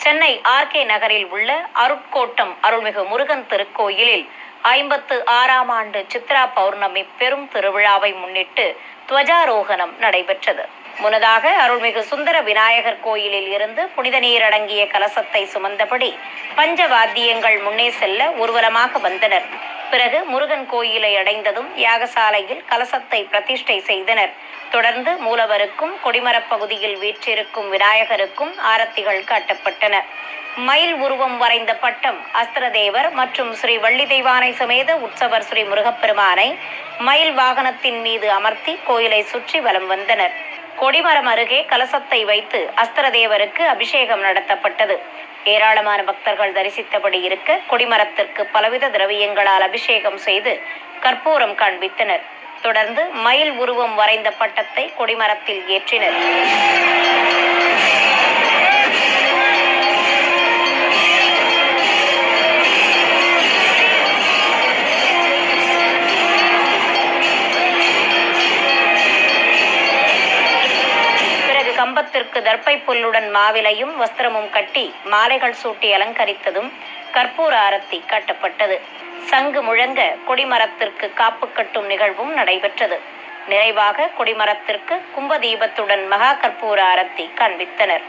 Chennai RK நகரில் உள்ள அருட்கோட்டம் அருள்மிகு முருகன் திருக்கோயிலில் 56ஆம் ஆண்டு சித்ரா பௌர்ணமி பெரும் திருவிழாவை முன்னிட்டு துவஜாரோகணம் நடைபெற்றது. முன்னதாக அருள்மிகு சுந்தர விநாயகர் கோயிலில் இருந்து புனித நீர் அடங்கிய கலசத்தை சுமந்தபடி பஞ்சவாத்தியங்கள் முன்னே செல்ல ஊர்வலமாக வந்தனர். பிறகு முருகன் கோயிலை அடைந்ததும் யாகசாலையில் கலசத்தை பிரதிஷ்டை செய்தனர். தொடர்ந்து மூலவருக்கும் கொடிமரப் பகுதியில் வீற்றிருக்கும் விநாயகருக்கும் ஆரத்திகள் காட்டப்பட்டன. மயில் உருவம் வரைந்த பட்டம் அஸ்திரதேவர் மற்றும் ஸ்ரீ வள்ளி தெய்வானை சமேத உற்சவர் ஸ்ரீ முருகப்பெருமானை மயில் வாகனத்தின் மீது அமர்த்தி கோயிலை சுற்றி வலம் வந்தனர். கொடிமரம் அருகே கலசத்தை வைத்து அஸ்திரதேவருக்கு அபிஷேகம் நடத்தப்பட்டது. ஏராளமான பக்தர்கள் தரிசித்தபடி இருக்க கொடிமரத்திற்கு பலவித திரவியங்களால் அபிஷேகம் செய்து கற்பூரம் காண்பித்தனர். தொடர்ந்து மயில் உருவம் வரைந்த பட்டத்தை கொடிமரத்தில் ஏற்றினர். கம்பத்திற்கு தர்ப்பை புல்லுடன் மாவிலையும் வஸ்திரமும் கட்டி மாலைகள் சூட்டி அலங்கரித்ததும் கற்பூர ஆரத்தி காட்டப்பட்டது. சங்கு முழங்க கொடிமரத்திற்கு காப்பு கட்டும் நிகழ்வும் நடைபெற்றது. நிறைவாக கொடிமரத்திற்கு கும்ப தீபத்துடன் மகா கற்பூர ஆரத்தி காண்பித்தனர்.